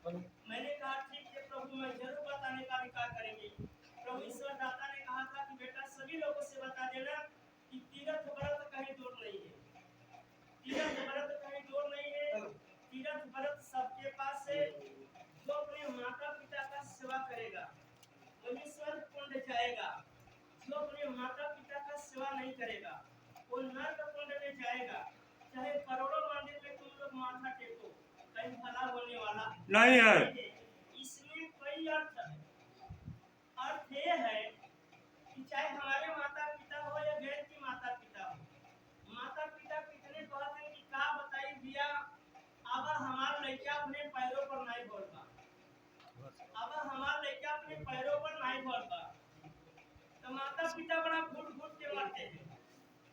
मैंने कहा ठीक है प्रभु, मैं जरूर बताने का अधिकार करेंगे। प्रभु ईश्वर दाता ने कहा था कि बेटा सभी लोगों से बता देना कि तीर्थ व्रत कहीं दूर नहीं है, तीर्थ व्रत कहीं दूर नहीं है। तीर्थ व्रत सबके पास है। जो अपने माता पिता का सेवा करेगा वही स्वर्ग कुंड जाएगा। जो अपने माता पिता का सेवा नहीं करेगा वो नर्क कुंड में जाएगा। चाहे करोड़ों मंदिर में तुम लोग माथा टेको, कहीं भला होने वाला नहीं है। इसमें कई अर्थ है। अर्थ ये है कि चाहे हमारे माता पिता हो या गैर की माता पिता हो, माता पिता कितने कहते हैं कि का बताई दिया अब हमार लड़का अपने पैरों पर नहीं बोलता, अब हमार लड़का अपने पैरों पर नहीं बोलता, तो माता पिता बड़ा घुट घुट के मरते हैं।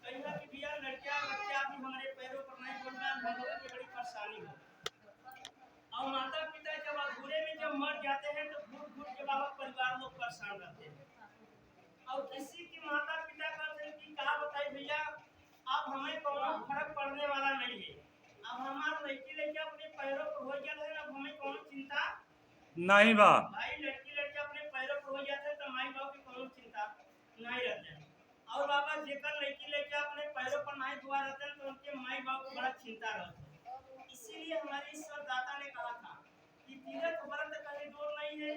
कहीं कि भैया लड़का बच्चा भी हमारे पैरों पर नहीं बोलता, हम लोगों की बड़ी परेशानी हो। और माता पिता जब अधूरे में जब मर जाते हैं तो घुट घुट के बाबा परिवार लोग परेशान रहते हैं। और किसी की माता पिता कहते हैं कि कहा बताइए भैया अब हमें कोनो फर्क पड़ने वाला नहीं है, अब हमारे लड़की लड़का अपने पैरों पर हो जाते हैं, अब हमें कोनो चिंता नहीं बा भाई। लड़की लड़का अपने पैरों पर हो जाते हैं तो माई बाप की कोनो चिंता नहीं रहते हैं। और बाबा जेकर लड़की लड़का अपने पैरों पर नहीं हुआ रहते हैं तो उनके माई बाप को बड़ा चिंता रहती है। इसीलिए हमारे ईश्वर दाता ने कहा था कि तीर्थ व्रत कहीं दूर नहीं है,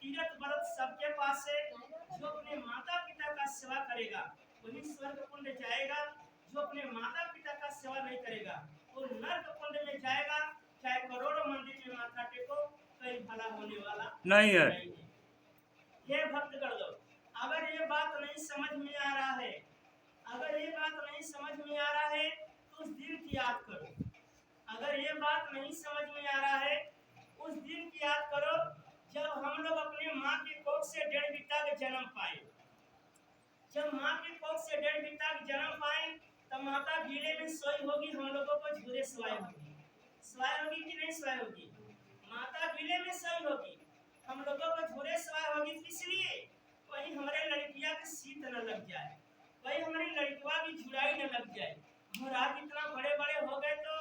तीर्थ व्रत सबके पास है। जो अपने माता पिता का सेवा करेगा वही स्वर्ग कुंड जाएगा। जो अपने माता पिता का सेवा नहीं करेगा वो नर्क कुंड में जाएगा। चाहे करोड़ों मंदिर में माथा टेको, कहीं भला होने वाला नहीं है। ये भक्तगण लोग, अगर ये बात नहीं समझ में आ रहा है, अगर ये बात नहीं समझ में आ रहा है तो उस दिन की याद करो। अगर ये बात नहीं समझ में आ रहा है उस दिन की याद करो जब हम लोग अपने माँ की कोख से 1.5 बीता के जन्म पाए। जब माँ की कोख से 1.5 बीता के जन्म पाए तब माता गीले में सोई होगी, हम लोगों को झूले सवाई होगी। सवाई होगी कि नहीं सवाई होगी? माता गीले में सोई होगी, हम लोगों को झूले सवाई होगी। इसलिए वही हमारे लड़कियां की सीत न लग जाए, वही हमारी लड़कियां की झुराई न लग जाए। महाराज इतना बड़े बड़े हो गए तो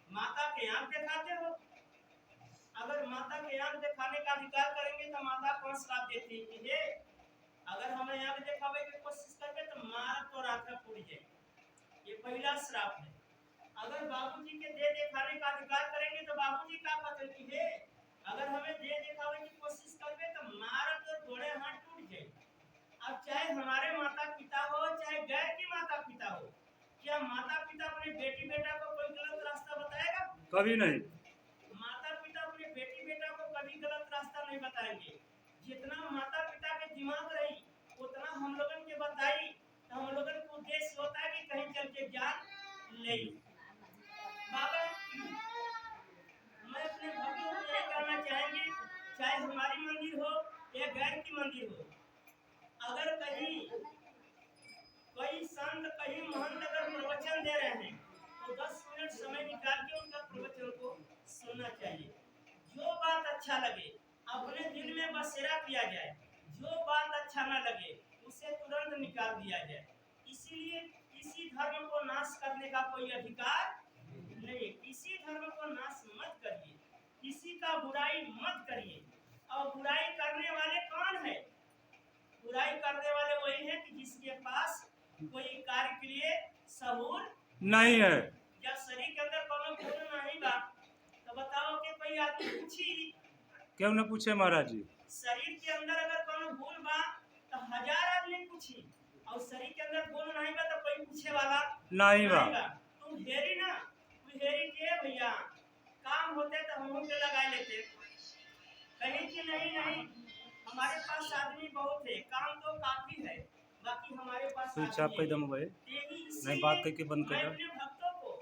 माता के आंख दिखाते हो। अगर माता के आंख दिखाने का अधिकार करेंगे तो माता कौन श्राप देती है कि अगर हमें आंख दिखावे की कोशिश करके तो मार तो राखा फूट जाए। ये पहला श्राप है। अगर बाबूजी के दे दिखाने का अधिकार करेंगे तो बाबूजी क्या कहते हैं अगर हमें दे दिखावे की कोशिश करके तो मार तो थोड़े हाथ टूट जाए। अब चाहे हमारे माता पिता हो चाहे गैर की माता पिता हो, क्या माता पिता अपने बेटी बेटा को कोई गलत रास्ता बताएगा? कभी नहीं। माता पिता अपने बेटी बेटा को कभी गलत रास्ता नहीं बताएंगे। जितना माता पिता के दिमाग रही उतना हम लोगन के बताई तो हम लोगन को उद्देश्य होता है कि कहीं चल के ज्ञान ले। बाबा मैं अपने भक्तों को यही कहना चाहेंगे, चाहे हमारी मंदिर हो या गैर की मंदिर हो, अगर कहीं कोई संत कहीं महंत अगर प्रवचन दे रहे हैं तो 10 मिनट समय निकाल के उनका प्रवचन को सुनना चाहिए। जो बात अच्छा लगे अपने दिल में बसेरा किया जाए, जो बात अच्छा न लगे उसे तुरंत निकाल दिया जाए। इसीलिए किसी धर्म को नाश करने का कोई अधिकार नहीं। किसी धर्म को नाश मत करिए, किसी का बुराई मत करिए। और बुराई करने वाले कौन है? बुराई करने वाले वही है कि जिसके पास कोई कार्य के लिए सबूर नहीं है। जब शरीर के अंदर कोनो गुण नहीं बा तो बताओ कि कोई आदमी पूछी? क्यों न पूछे महाराज जी। शरीर के अंदर अगर कोनो भूल बा तो 1000 आदमी पूछी, और शरीर के अंदर गुण नहीं बा तो कोई पूछे वाला नहीं बा। तुम हेरी ना, तू हेरी के भैया काम होते तो हम के लगा लेते। कहीं कि नहीं हमारे पास आदमी बहुत है, काम तो काफी है, बाकी हमारे पास स्विच आप कहीं दम हुए नहीं बात करके बंद कर। अपने भक्तों को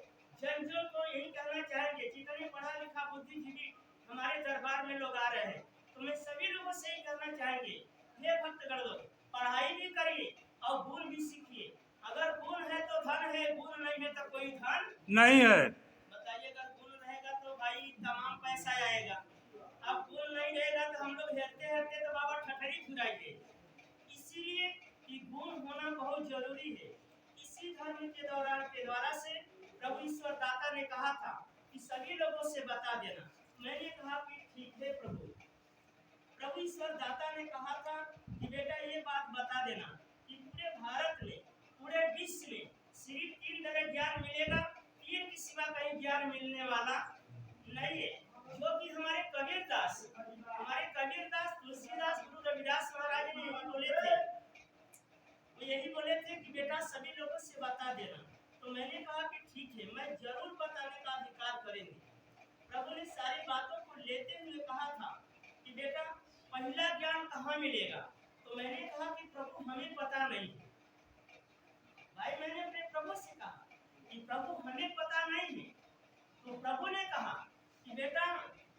जनजन को यही कहना चाहेंगे, जितने पढ़ा लिखा बुद्धिजीवी हमारे दरबार में लोग आ रहे हैं तो मैं सभी लोगों से ही कहना चाहेंगे, हे भक्तगण लोग पढ़ाई भी करिए और गुण भी सीखिए। अगर गुण है तो धन है, गुण नहीं है तो कोई धन नहीं है। बताइए, अगर गुण रहेगा तो भाई तमाम पैसा आएगा, अब गुण नहीं रहेगा तो हम लोग हेरते हेरते तो बाबा ठठरी छुड़ाएंगे। इसीलिए कि गुण होना बहुत जरूरी है। इसी धर्म के द्वारा से प्रभु ईश्वर दाता ने कहा था कि सभी लोगों से बता देना। मैंने कहा कि ठीक है। प्रभु ईश्वर दाता ने कहा था कि बेटा ये बात बता देना कि पूरे भारत में, पूरे विश्व में सिर्फ 3 तरह ज्ञान मिलेगा, 3 के सिवा कहीं ज्ञान मिलने वाला नहीं है। जो कि हमारे कबीरदास तुलसीदास गुरु रविदास महाराज ने यही बोले थे। वो यही बोले थे कि बेटा सभी लोगों से बता देना। तो मैंने कहा कि ठीक है, मैं जरूर बताने का अधिकार करेंगे। प्रभु ने सारी बातों को लेते हुए कहा था कि बेटा पहला ज्ञान कहाँ मिलेगा। तो मैंने कहा कि प्रभु हमें पता नहीं है। भाई मैंने अपने प्रभु से कहा कि प्रभु हमें पता नहीं है। तो प्रभु ने कहा कि बेटा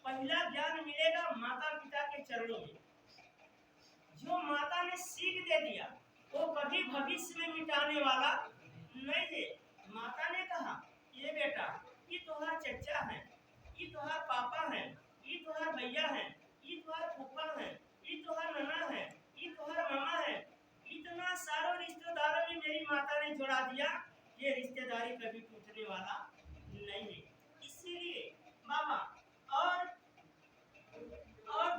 पहला ज्ञान मिलेगा माता पिता के चरणों में। जो माता ने सीख दे दिया वो कभी भविष्य में मिटाने वाला नहीं है। माता ने कहा ये बेटा ये तुम्हारा चचा है, ये तुम्हारा पापा है, ये तुम्हारा भैया है, ये तुम्हारा फूफा है, ये तुम्हारा नाना है, ये तुम्हारा मामा है। इतना सारे रिश्तेदारों में मेरी माता ने जोड़ा दिया। ये रिश्तेदारी कभी टूटने वाला नहीं है। इसीलिए बाबा और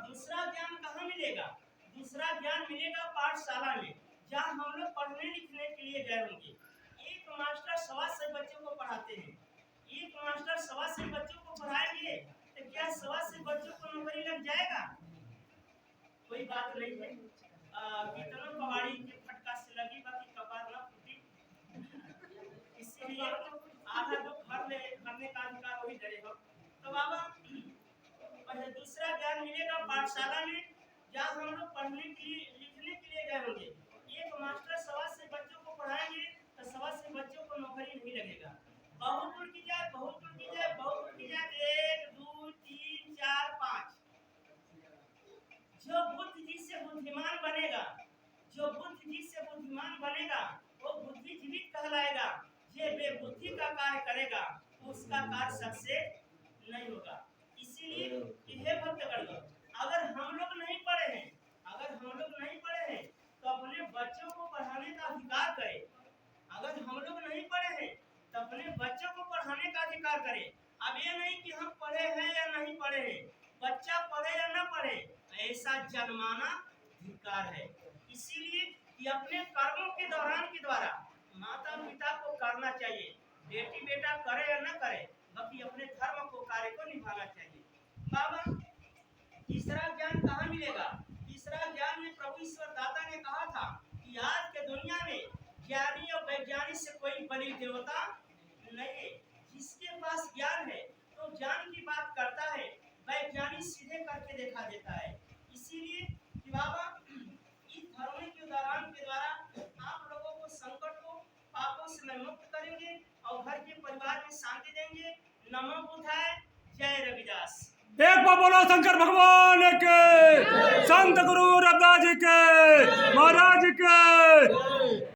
दूसरा ज्ञान कहाँ मिलेगा? दूसरा ज्ञान मिलेगा पाठशाला में, जहाँ हम लोग पढ़ने लिखने के लिए गए होंगे। एक मास्टर 125 बच्चों को पढ़ाते हैं। एक मास्टर 125 बच्चों को पढ़ाएंगे तो क्या 125 बच्चों को नौकरी लग जाएगा? कोई बात नहीं है। कितना कबाड़ी के फटका से लगी बाकी कपार ना फूटी। इसीलिए आधा जो भरने का अधिकार वही डरेगा। तो बाबा दूसरा ज्ञान मिलेगा पाठशाला में, जहाँ हम लोग पढ़ने के लिए लिखने के लिए गए होंगे। एक मास्टर 125 बच्चों को पढ़ाएंगे तो 125 बच्चों को नौकरी नहीं लगेगा। बहुत दूर की जाए, बहुत दूर की जाए, बहुत दूर की जाए, 1 2 3 4 5। जो बुद्धि से बुद्धिमान बनेगा, जो बुद्धि से बुद्धिमान बनेगा वो बुद्धिजीवी कहलाएगा। जे बेबुद्धि का कार्य करेगा उसका कार्य सक्सेस नहीं होगा। इसीलिए हे भक्तगण, अगर हम लोग नहीं पढ़े हैं, तो अपने बच्चों को पढ़ाने का अधिकार करें। अगर हम लोग नहीं पढ़े हैं तो अपने बच्चों को पढ़ाने का अधिकार करें। अब ये नहीं कि हम पढ़े हैं या नहीं पढ़े हैं, बच्चा पढ़े या ना पढ़े ऐसा जन्माना धिक्कार है। इसीलिए कि अपने कर्मों के दौरान के द्वारा माता पिता को करना चाहिए। बेटी बेटा करे या ना करे, बाकी अपने धर्म को कार्य को निभाना चाहिए। बाबा तीसरा ज्ञान कहाँ मिलेगा? तीसरा ज्ञान में प्रभु ईश्वर दाता ने कहा था कि आज के दुनिया में ज्ञानी और वैज्ञानिक से कोई बड़ी देवता नहीं है। जिसके पास ज्ञान है तो ज्ञान की बात करता है, वैज्ञानिक सीधे करके दिखा देता है। इसीलिए कि बाबा इस धर्म के उदाहरण के द्वारा आप लोगों को संकट को पापों से मैं मुक्त करेंगे और घर के परिवार में शांति देंगे। नमो बुद्धाय, जय रविदास। एक बार बोलो शंकर भगवान के, संत गुरु रविदास जी के, महाराज के।